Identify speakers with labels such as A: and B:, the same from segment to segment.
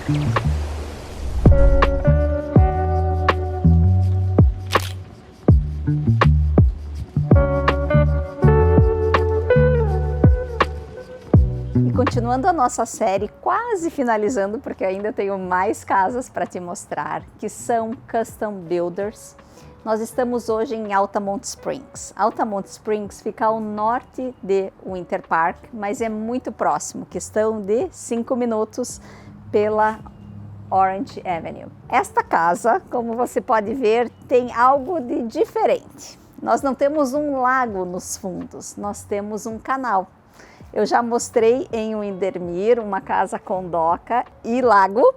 A: E continuando a nossa série, quase finalizando, porque ainda tenho mais casas para te mostrar, que são Custom Builders. Nós estamos hoje em Altamonte Springs. Altamonte Springs fica ao norte de Winter Park, mas é muito próximo, questão de 5 minutos pela Orange Avenue. Esta casa, como você pode ver, tem algo de diferente. Nós não temos um lago nos fundos, nós temos um canal. Eu já mostrei em Windermere uma casa com doca e lago,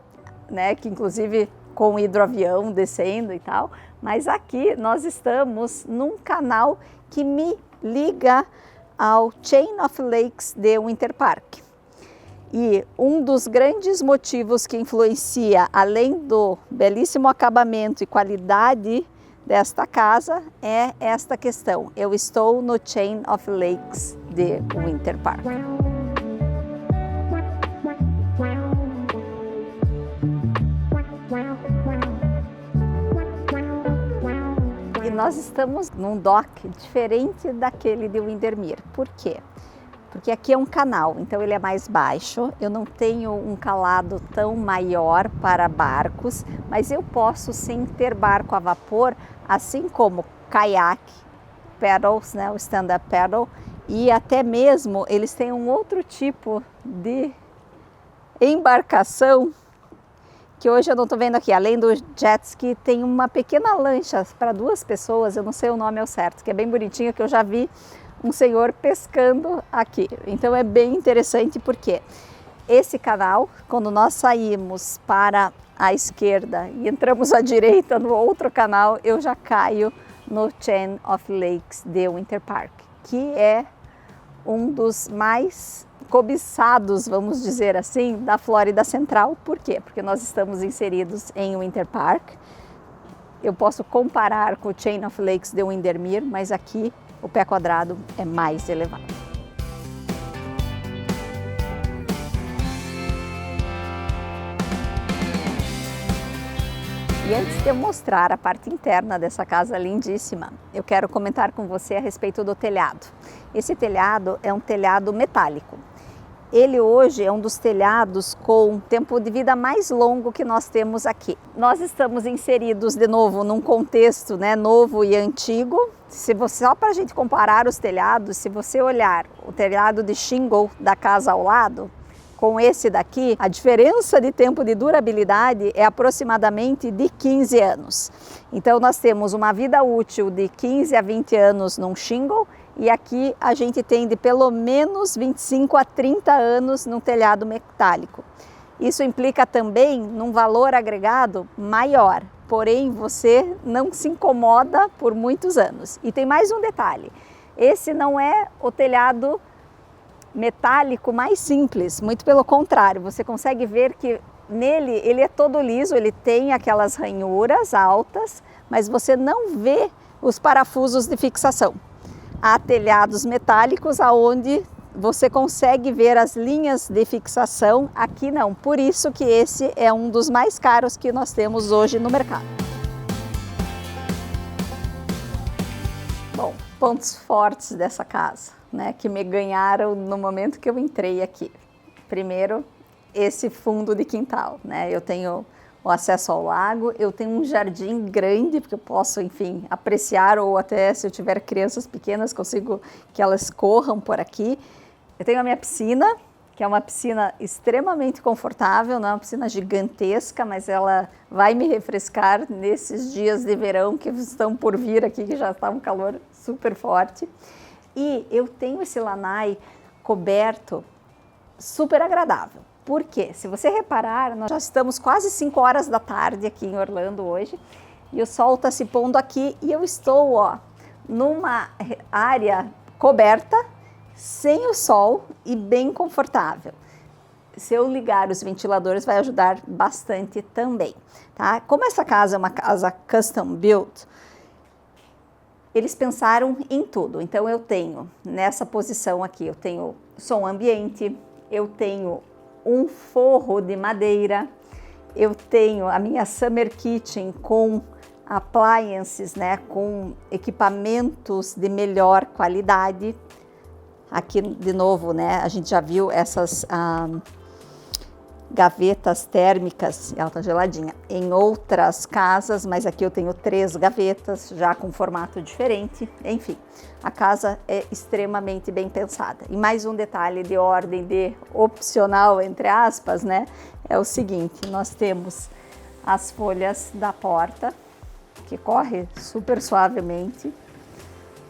A: né, que inclusive com hidroavião descendo e tal, mas aqui nós estamos num canal que me liga ao Chain of Lakes de Winter Park. E um dos grandes motivos que influencia, além do belíssimo acabamento e qualidade desta casa, é esta questão. Eu estou no Chain of Lakes de Winter Park. E nós estamos num dock diferente daquele de Windermere. Por quê? Porque aqui é um canal, então ele é mais baixo, eu não tenho um calado tão maior para barcos, mas eu posso sim ter barco a vapor, assim como caiaque, paddles, né, o stand-up paddle, e até mesmo eles têm um outro tipo de embarcação, que hoje eu não estou vendo aqui, além do jet ski, tem uma pequena lancha para 2 pessoas, eu não sei o nome ao certo, que é bem bonitinha, que eu já vi um senhor pescando aqui. Então é bem interessante porque esse canal, quando nós saímos para a esquerda e entramos à direita no outro canal, eu já caio no Chain of Lakes de Winter Park, que é um dos mais cobiçados, vamos dizer assim, da Flórida Central. Por quê? Porque nós estamos inseridos em Winter Park. Eu posso comparar com o Chain of Lakes de Windermere, mas aqui o pé quadrado é mais elevado. E antes de eu mostrar a parte interna dessa casa lindíssima, eu quero comentar com você a respeito do telhado. Esse telhado é um telhado metálico. Ele hoje é um dos telhados com tempo de vida mais longo que nós temos aqui. Nós estamos inseridos de novo num contexto, né, novo e antigo. Só para a gente comparar os telhados, se você olhar o telhado de shingle da casa ao lado, com esse daqui, a diferença de tempo de durabilidade é aproximadamente de 15 anos. Então nós temos uma vida útil de 15 a 20 anos num shingle, e aqui a gente tem de pelo menos 25 a 30 anos num telhado metálico. Isso implica também num valor agregado maior, porém você não se incomoda por muitos anos. E tem mais um detalhe, esse não é o telhado metálico mais simples, muito pelo contrário, você consegue ver que nele ele é todo liso, ele tem aquelas ranhuras altas, mas você não vê os parafusos de fixação. Há telhados metálicos aonde você consegue ver as linhas de fixação, aqui não. Por isso que esse é um dos mais caros que nós temos hoje no mercado. Bom, pontos fortes dessa casa, né, que me ganharam no momento que eu entrei aqui. Primeiro, esse fundo de quintal, né? Eu tenho o acesso ao lago, eu tenho um jardim grande, porque eu posso, enfim, apreciar, ou até se eu tiver crianças pequenas, consigo que elas corram por aqui. Eu tenho a minha piscina, que é uma piscina extremamente confortável, não é uma piscina gigantesca, mas ela vai me refrescar nesses dias de verão que estão por vir aqui, que já está um calor super forte. E eu tenho esse lanai coberto super agradável. Por quê? Se você reparar, nós já estamos quase 5 horas da tarde aqui em Orlando hoje, e o sol está se pondo aqui, e eu estou, ó, numa área coberta, sem o sol e bem confortável. Se eu ligar os ventiladores vai ajudar bastante também, tá? Como essa casa é uma casa custom built, eles pensaram em tudo. Então eu tenho nessa posição aqui, eu tenho som ambiente, eu tenho um forro de madeira, eu tenho a minha Summer Kitchen com appliances, né, com equipamentos de melhor qualidade. Aqui de novo, né, a gente já viu essas gavetas térmicas, ela tá geladinha, em outras casas, mas aqui eu tenho 3 gavetas, já com formato diferente. Enfim, a casa é extremamente bem pensada. E mais um detalhe de ordem de opcional, entre aspas, né, é o seguinte: nós temos as folhas da porta, que corre super suavemente,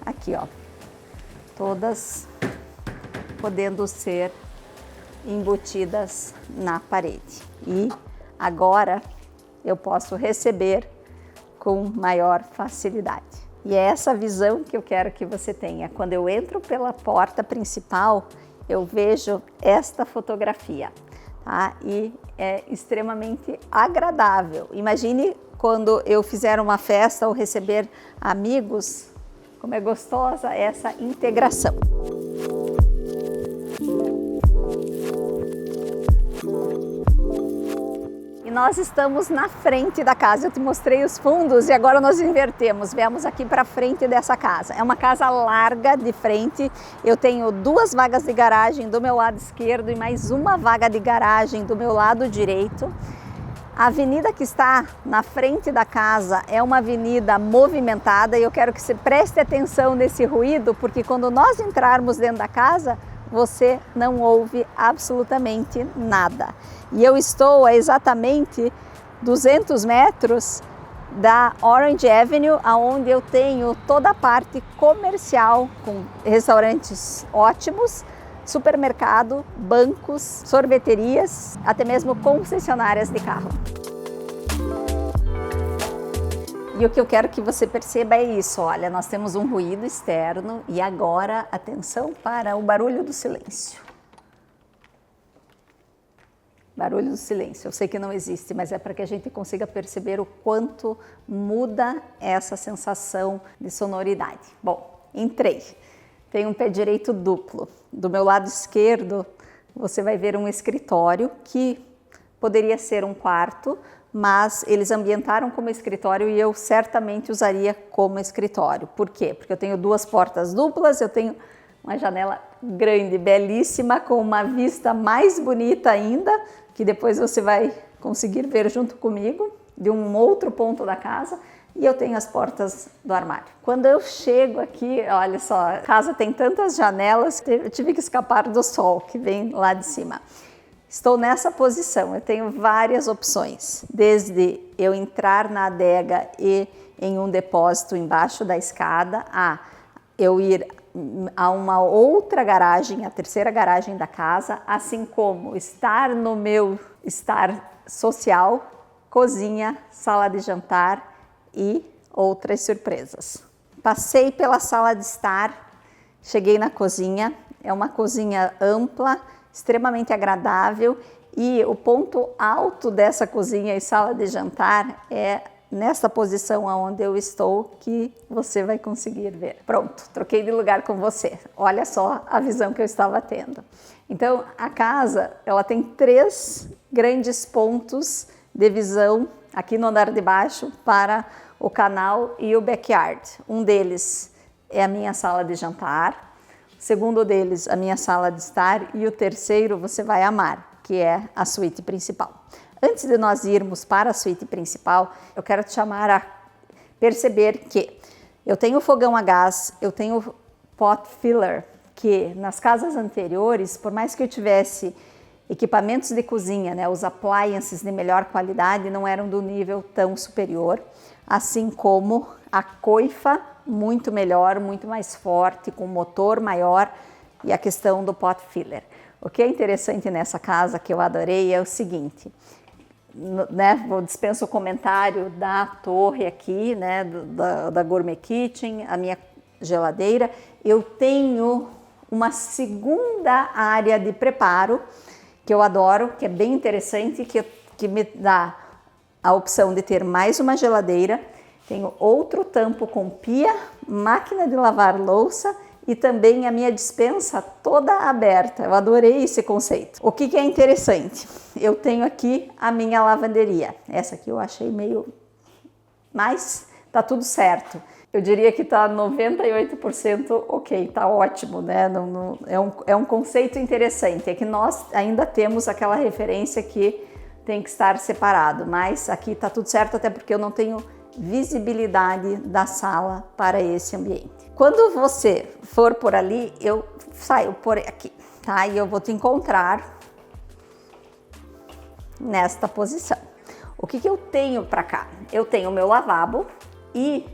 A: aqui ó, todas podendo ser embutidas na parede. E agora eu posso receber com maior facilidade. E é essa visão que eu quero que você tenha. Quando eu entro pela porta principal, eu vejo esta fotografia, tá? E é extremamente agradável. Imagine quando eu fizer uma festa ou receber amigos, como é gostosa essa integração. E nós estamos na frente da casa. Eu te mostrei os fundos e agora nós invertemos. Viemos aqui para frente dessa casa. É uma casa larga de frente. Eu tenho 2 vagas de garagem do meu lado esquerdo e mais uma vaga de garagem do meu lado direito. A avenida que está na frente da casa é uma avenida movimentada e eu quero que você preste atenção nesse ruído, porque quando nós entrarmos dentro da casa, você não ouve absolutamente nada. E eu estou a exatamente 200 metros da Orange Avenue, onde eu tenho toda a parte comercial, com restaurantes ótimos, supermercado, bancos, sorveterias, até mesmo concessionárias de carro. E o que eu quero que você perceba é isso, olha, nós temos um ruído externo e agora atenção para o barulho do silêncio. Barulho do silêncio, eu sei que não existe, mas é para que a gente consiga perceber o quanto muda essa sensação de sonoridade. Bom, entrei. Tem um pé direito duplo. Do meu lado esquerdo, você vai ver um escritório que poderia ser um quarto, mas eles ambientaram como escritório e eu certamente usaria como escritório. Por quê? Porque eu tenho 2 portas duplas, eu tenho uma janela grande, belíssima, com uma vista mais bonita ainda, que depois você vai conseguir ver junto comigo, de um outro ponto da casa. E eu tenho as portas do armário. Quando eu chego aqui, olha só, a casa tem tantas janelas, eu tive que escapar do sol que vem lá de cima. Estou nessa posição, eu tenho várias opções, desde eu entrar na adega e em um depósito embaixo da escada, a eu ir a uma outra garagem, a terceira garagem da casa, assim como estar no meu estar social, cozinha, sala de jantar e outras surpresas. Passei pela sala de estar, cheguei na cozinha, é uma cozinha ampla, extremamente agradável e o ponto alto dessa cozinha e sala de jantar é nessa posição onde eu estou que você vai conseguir ver. Pronto, troquei de lugar com você. Olha só a visão que eu estava tendo. Então, a casa, ela tem 3 grandes pontos de visão aqui no andar de baixo para o canal e o backyard. Um deles é a minha sala de jantar, o segundo deles a minha sala de estar e o terceiro você vai amar, que é a suíte principal. Antes de nós irmos para a suíte principal, eu quero te chamar a perceber que eu tenho fogão a gás, eu tenho pot filler, que nas casas anteriores, por mais que eu tivesse equipamentos de cozinha, né, os appliances de melhor qualidade não eram do nível tão superior, assim como a coifa muito melhor, muito mais forte, com motor maior e a questão do pot filler. O que é interessante nessa casa, que eu adorei, é o seguinte, né, vou dispenso o comentário da torre aqui, né, da Gourmet Kitchen, a minha geladeira, eu tenho uma segunda área de preparo que eu adoro, que é bem interessante, que me dá a opção de ter mais uma geladeira, tenho outro tampo com pia, máquina de lavar louça e também a minha despensa toda aberta. Eu adorei esse conceito. O que é interessante? Eu tenho aqui a minha lavanderia. Essa aqui eu achei meio... mas tá tudo certo. Eu diria que tá 98% ok, tá ótimo, né? É um conceito interessante. É que nós ainda temos aquela referência que tem que estar separado, mas aqui tá tudo certo, até porque eu não tenho visibilidade da sala para esse ambiente. Quando você for por ali, eu saio por aqui, tá? E eu vou te encontrar nesta posição. O que eu tenho para cá? Eu tenho o meu lavabo e...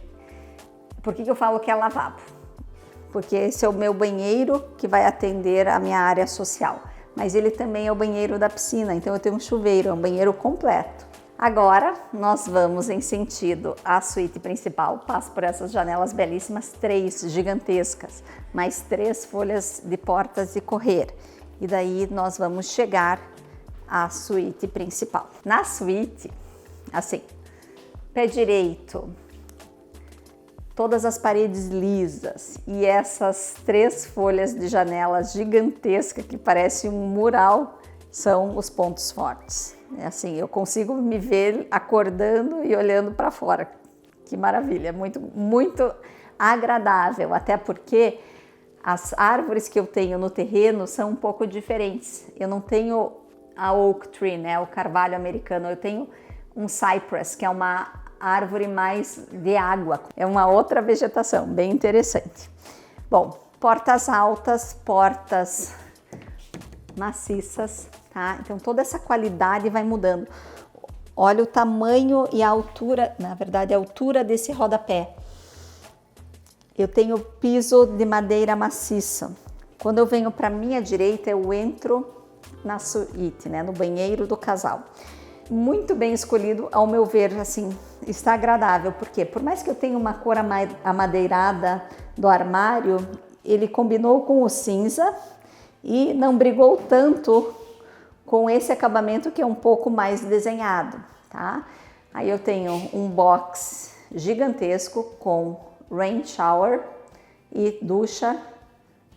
A: Por que eu falo que é lavabo? Porque esse é o meu banheiro que vai atender a minha área social. Mas ele também é o banheiro da piscina, então eu tenho um chuveiro, é um banheiro completo. Agora, nós vamos em sentido à suíte principal, passo por essas janelas belíssimas, 3 gigantescas, mais 3 folhas de portas de correr. E daí nós vamos chegar à suíte principal. Na suíte, assim, pé direito, todas as paredes lisas e essas 3 folhas de janelas gigantescas que parece um mural são os pontos fortes. É assim, eu consigo me ver acordando e olhando para fora. Que maravilha, muito, muito agradável, até porque as árvores que eu tenho no terreno são um pouco diferentes. Eu não tenho a oak tree, né, o carvalho americano, eu tenho um cypress, que é uma árvore mais de água. É uma outra vegetação, bem interessante. Bom, portas altas, portas maciças, tá? Então toda essa qualidade vai mudando. Olha o tamanho e a altura, na verdade a altura desse rodapé. Eu tenho piso de madeira maciça. Quando eu venho para minha direita, eu entro na suíte, né, no banheiro do casal. Muito bem escolhido, ao meu ver, assim, está agradável, porque por mais que eu tenha uma cor amadeirada do armário, ele combinou com o cinza e não brigou tanto com esse acabamento que é um pouco mais desenhado, tá? Aí eu tenho um box gigantesco com rain shower e ducha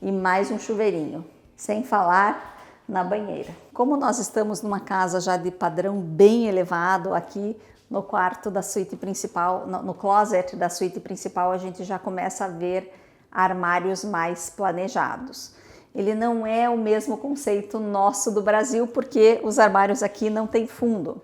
A: e mais um chuveirinho, sem falar na banheira. Como nós estamos numa casa já de padrão bem elevado, aqui no quarto da suíte principal, no closet da suíte principal, a gente já começa a ver armários mais planejados. Ele não é o mesmo conceito nosso do Brasil, porque os armários aqui não têm fundo.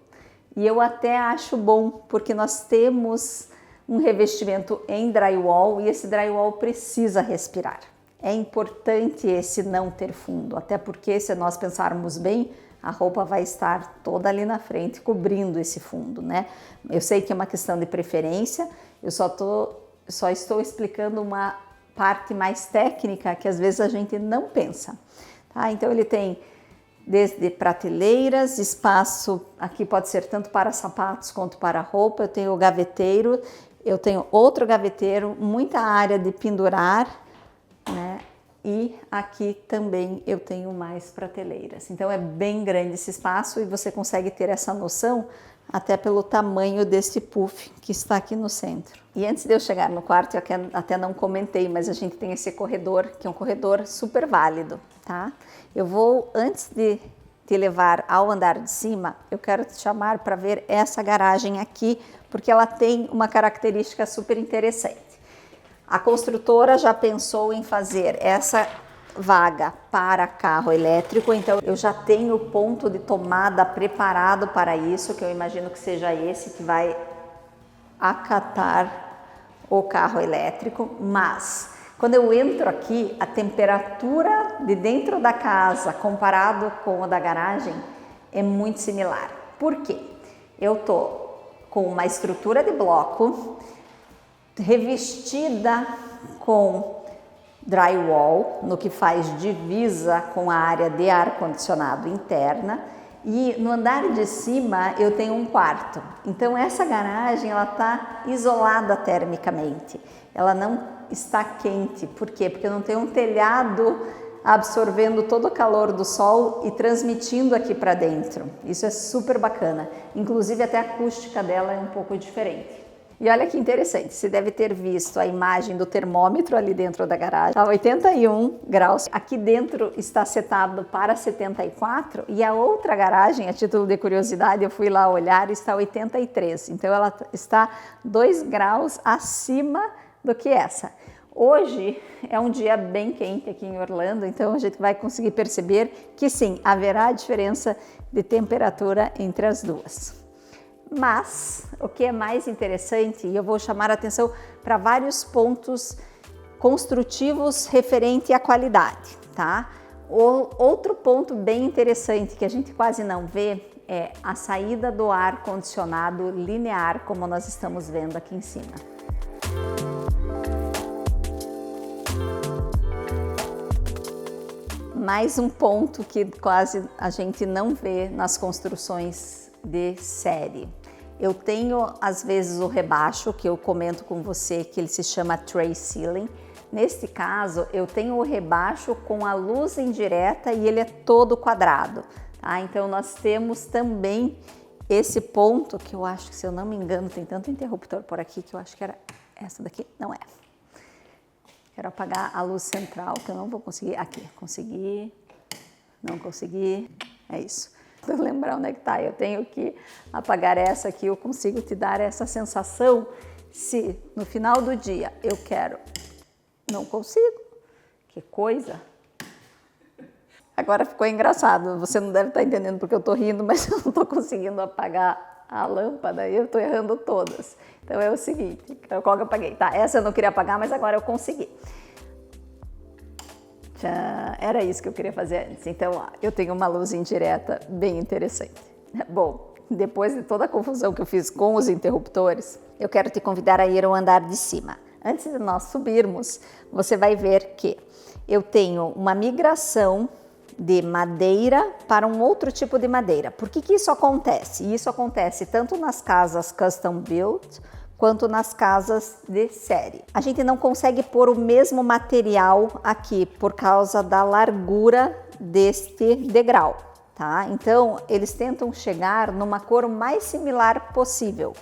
A: E eu até acho bom, porque nós temos um revestimento em drywall e esse drywall precisa respirar. É importante esse não ter fundo, até porque se nós pensarmos bem, a roupa vai estar toda ali na frente, cobrindo esse fundo, né? Eu sei que é uma questão de preferência, eu só estou explicando uma parte mais técnica que às vezes a gente não pensa, tá? Então ele tem desde prateleiras, espaço, aqui pode ser tanto para sapatos quanto para roupa, eu tenho o gaveteiro, eu tenho outro gaveteiro, muita área de pendurar, né? E aqui também eu tenho mais prateleiras. Então é bem grande esse espaço e você consegue ter essa noção até pelo tamanho desse puff que está aqui no centro. E antes de eu chegar no quarto, eu até não comentei, mas a gente tem esse corredor, que é um corredor super válido, tá? Eu vou, antes de te levar ao andar de cima, eu quero te chamar para ver essa garagem aqui, porque ela tem uma característica super interessante. A construtora já pensou em fazer essa vaga para carro elétrico, então eu já tenho o ponto de tomada preparado para isso, que eu imagino que seja esse que vai acatar o carro elétrico, mas quando eu entro aqui, a temperatura de dentro da casa comparado com a da garagem é muito similar. Por quê? Eu tô com uma estrutura de bloco revestida com drywall, no que faz divisa com a área de ar-condicionado interna, e no andar de cima eu tenho um quarto. Então essa garagem ela está isolada termicamente, ela não está quente. Por quê? Porque não tem um telhado absorvendo todo o calor do sol e transmitindo aqui para dentro. Isso é super bacana, inclusive até a acústica dela é um pouco diferente. E olha que interessante, você deve ter visto a imagem do termômetro ali dentro da garagem. Está 81 graus. Aqui dentro está setado para 74 e a outra garagem, a título de curiosidade, eu fui lá olhar, está 83. Então ela está 2 graus acima do que essa. Hoje é um dia bem quente aqui em Orlando, então a gente vai conseguir perceber que sim, haverá diferença de temperatura entre as duas. Mas o que é mais interessante, e eu vou chamar a atenção para vários pontos construtivos referente à qualidade, tá? Outro ponto bem interessante que a gente quase não vê é a saída do ar condicionado linear, como nós estamos vendo aqui em cima. Mais um ponto que quase a gente não vê nas construções de série. Eu tenho às vezes o rebaixo, que eu comento com você, que ele se chama tray ceiling. Neste caso, eu tenho o rebaixo com a luz indireta e ele é todo quadrado. Tá? Então nós temos também esse ponto que eu acho que, se eu não me engano, tem tanto interruptor por aqui que eu acho que era essa daqui, não é. Quero apagar a luz central, que eu não vou conseguir. Aqui, consegui, não consegui, é isso. Vou lembrar onde é que tá, eu tenho que apagar essa aqui, eu consigo te dar essa sensação se no final do dia eu quero, não consigo, que coisa. Agora ficou engraçado, você não deve estar entendendo porque eu tô rindo, mas eu não tô conseguindo apagar a lâmpada e eu tô errando todas. Então é o seguinte, qual que eu apaguei? Tá, essa eu não queria apagar, mas agora eu consegui. Era isso que eu queria fazer antes. Então, eu tenho uma luz indireta bem interessante. Bom, depois de toda a confusão que eu fiz com os interruptores, eu quero te convidar a ir ao andar de cima. Antes de nós subirmos, você vai ver que eu tenho uma migração de madeira para um outro tipo de madeira. Por que isso acontece? Isso acontece tanto nas casas custom built, quanto nas casas de série. A gente não consegue pôr o mesmo material aqui por causa da largura deste degrau, tá? Então, eles tentam chegar numa cor mais similar possível,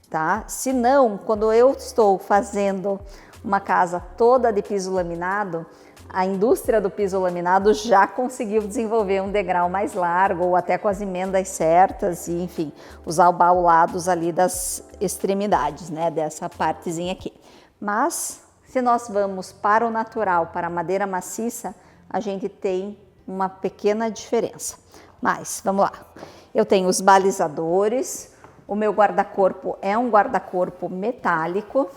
A: tá? Se não, quando eu estou fazendo uma casa toda de piso laminado, a indústria do piso laminado já conseguiu desenvolver um degrau mais largo ou até com as emendas certas e, enfim, os albaulados ali das extremidades, né, dessa partezinha aqui. Mas, se nós vamos para o natural, para a madeira maciça, a gente tem uma pequena diferença. Mas, vamos lá. Eu tenho os balizadores, o meu guarda-corpo é um guarda-corpo metálico.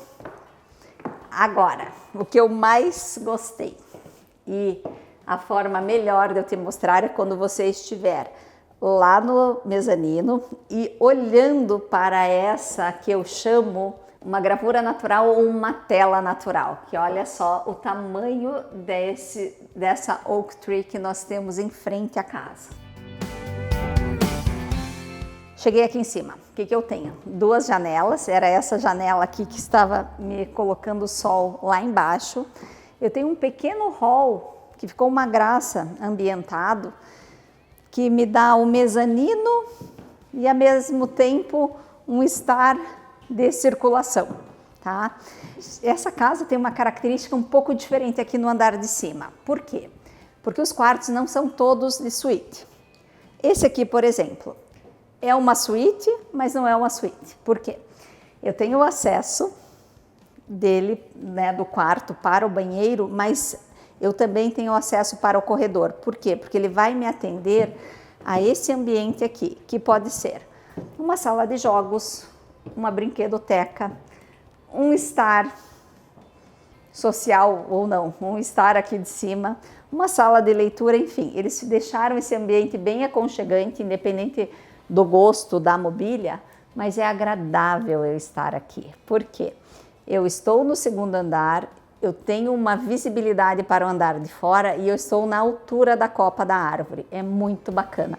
A: Agora, o que eu mais gostei e a forma melhor de eu te mostrar é quando você estiver lá no mezanino e olhando para essa que eu chamo uma gravura natural ou uma tela natural, que olha só o tamanho dessa oak tree que nós temos em frente à casa. Cheguei aqui em cima, o que eu tenho? Duas janelas, era essa janela aqui que estava me colocando o sol lá embaixo. Eu tenho um pequeno hall que ficou uma graça ambientado, que me dá o mezanino e ao mesmo tempo um estar de circulação, tá? Essa casa tem uma característica um pouco diferente aqui no andar de cima. Por quê? Porque os quartos não são todos de suíte. Esse aqui, por exemplo, é uma suíte, mas não é uma suíte. Por quê? Eu tenho o acesso dele, né, do quarto para o banheiro, mas eu também tenho acesso para o corredor. Por quê? Porque ele vai me atender a esse ambiente aqui, que pode ser uma sala de jogos, uma brinquedoteca, um estar social ou não, um estar aqui de cima, uma sala de leitura, enfim. Eles deixaram esse ambiente bem aconchegante, independente do gosto da mobília, mas é agradável eu estar aqui. Por quê? Eu estou no segundo andar, eu tenho uma visibilidade para o andar de fora e eu estou na altura da copa da árvore. É muito bacana.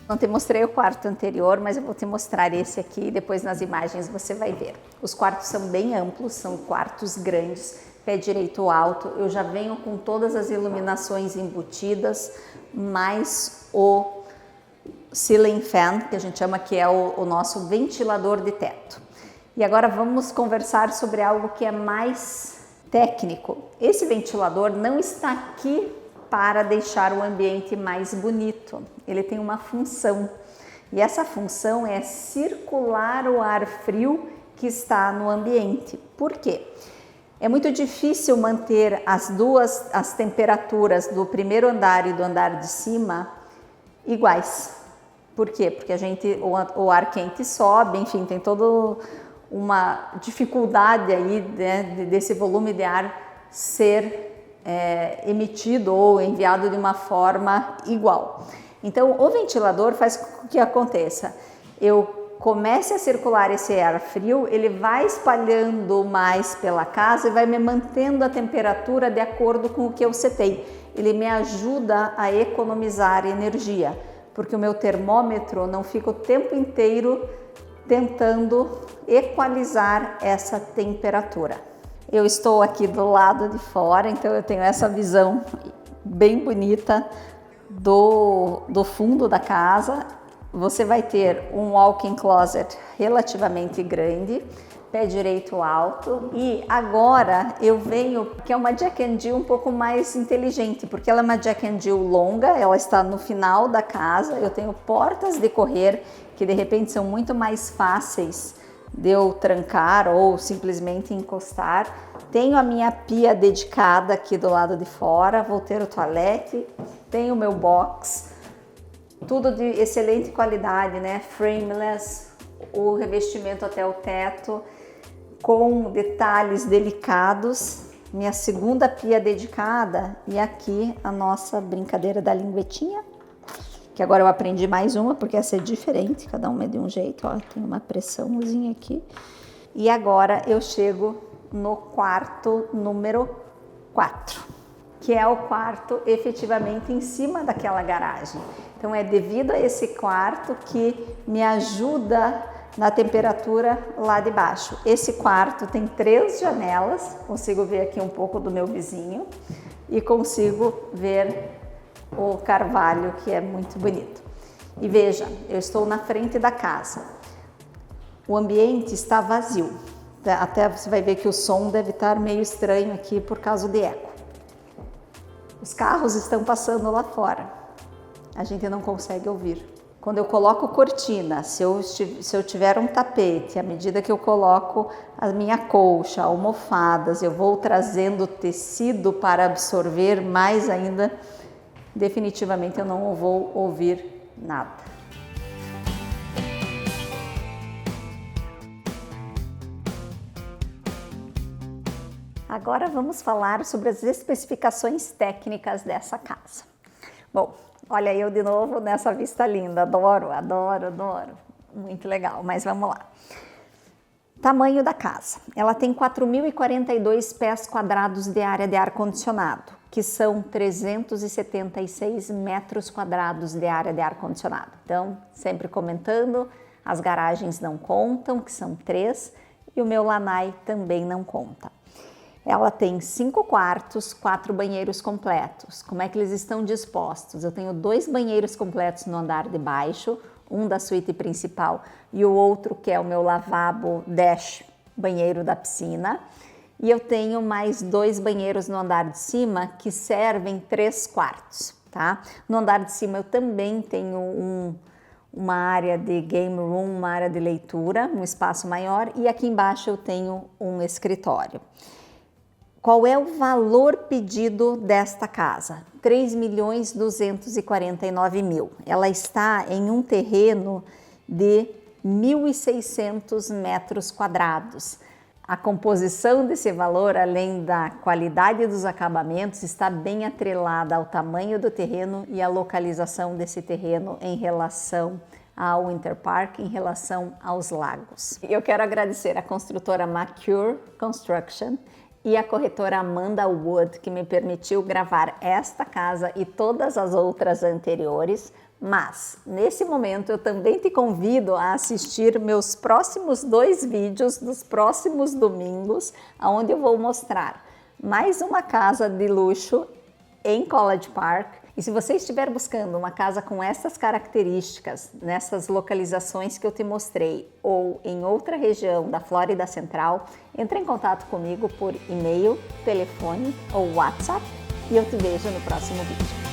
A: Não te mostrei o quarto anterior, mas eu vou te mostrar esse aqui e depois nas imagens você vai ver. Os quartos são bem amplos, são quartos grandes, pé direito alto. Eu já venho com todas as iluminações embutidas, mais ceiling fan, que a gente chama, que é o nosso ventilador de teto. E agora vamos conversar sobre algo que é mais técnico. Esse ventilador não está aqui para deixar o ambiente mais bonito. Ele tem uma função. E essa função é circular o ar frio que está no ambiente. Por quê? É muito difícil manter as temperaturas do primeiro andar e do andar de cima iguais. Por quê? Porque o ar quente sobe, enfim, tem toda uma dificuldade aí, né, desse volume de ar ser emitido ou enviado de uma forma igual. Então, o ventilador faz com que aconteça. Eu comece a circular esse ar frio, ele vai espalhando mais pela casa e vai me mantendo a temperatura de acordo com o que eu setei. Ele me ajuda a economizar energia, porque o meu termômetro não fica o tempo inteiro tentando equalizar essa temperatura. Eu estou aqui do lado de fora, então eu tenho essa visão bem bonita do fundo da casa. Você vai ter um walk-in closet relativamente grande, pé direito alto, e agora eu venho, que é uma Jack and Jill um pouco mais inteligente, porque ela é uma Jack and Jill longa, ela está no final da casa, eu tenho portas de correr que de repente são muito mais fáceis de eu trancar ou simplesmente encostar. Tenho a minha pia dedicada aqui do lado de fora, vou ter o toalete, tenho o meu box, tudo de excelente qualidade, né? Frameless, o revestimento até o teto, com detalhes delicados. Minha segunda pia dedicada, e aqui a nossa brincadeira da linguetinha, que agora eu aprendi mais uma, porque essa é diferente, cada uma é de um jeito, ó, tem uma pressãozinha aqui. E agora eu chego no quarto número 4, que é o quarto efetivamente em cima daquela garagem. Então é devido a esse quarto que me ajuda na temperatura lá de baixo. Esse quarto tem 3 janelas, consigo ver aqui um pouco do meu vizinho e consigo ver o carvalho, que é muito bonito. E veja, eu estou na frente da casa. O ambiente está vazio. Até você vai ver que o som deve estar meio estranho aqui por causa de eco. Os carros estão passando lá fora. A gente não consegue ouvir. Quando eu coloco cortina, se eu tiver um tapete, à medida que eu coloco a minha colcha, almofadas, eu vou trazendo tecido para absorver mais ainda, definitivamente eu não vou ouvir nada. Agora vamos falar sobre as especificações técnicas dessa casa. Bom, olha eu de novo nessa vista linda, adoro, adoro, adoro, muito legal, mas vamos lá. Tamanho da casa, ela tem 4.042 pés quadrados de área de ar-condicionado, que são 376 metros quadrados de área de ar-condicionado. Então, sempre comentando, as garagens não contam, que são 3, e o meu lanai também não conta. Ela tem 5 quartos, 4 banheiros completos. Como é que eles estão dispostos? Eu tenho 2 banheiros completos no andar de baixo, um da suíte principal e o outro que é o meu lavabo dash, banheiro da piscina. E eu tenho mais 2 banheiros no andar de cima que servem 3 quartos, tá? No andar de cima eu também tenho uma área de game room, uma área de leitura, um espaço maior, e aqui embaixo eu tenho um escritório. Qual é o valor pedido desta casa? 3.249.000. Ela está em um terreno de 1.600 metros quadrados. A composição desse valor, além da qualidade dos acabamentos, está bem atrelada ao tamanho do terreno e à localização desse terreno em relação ao Winter Park, em relação aos lagos. Eu quero agradecer à construtora Macure Construction e a corretora Amanda Wood, que me permitiu gravar esta casa e todas as outras anteriores, mas nesse momento eu também te convido a assistir meus próximos 2 vídeos dos próximos domingos, onde eu vou mostrar mais uma casa de luxo em College Park. E se você estiver buscando uma casa com essas características, nessas localizações que eu te mostrei, ou em outra região da Flórida Central, entre em contato comigo por e-mail, telefone ou WhatsApp e eu te vejo no próximo vídeo.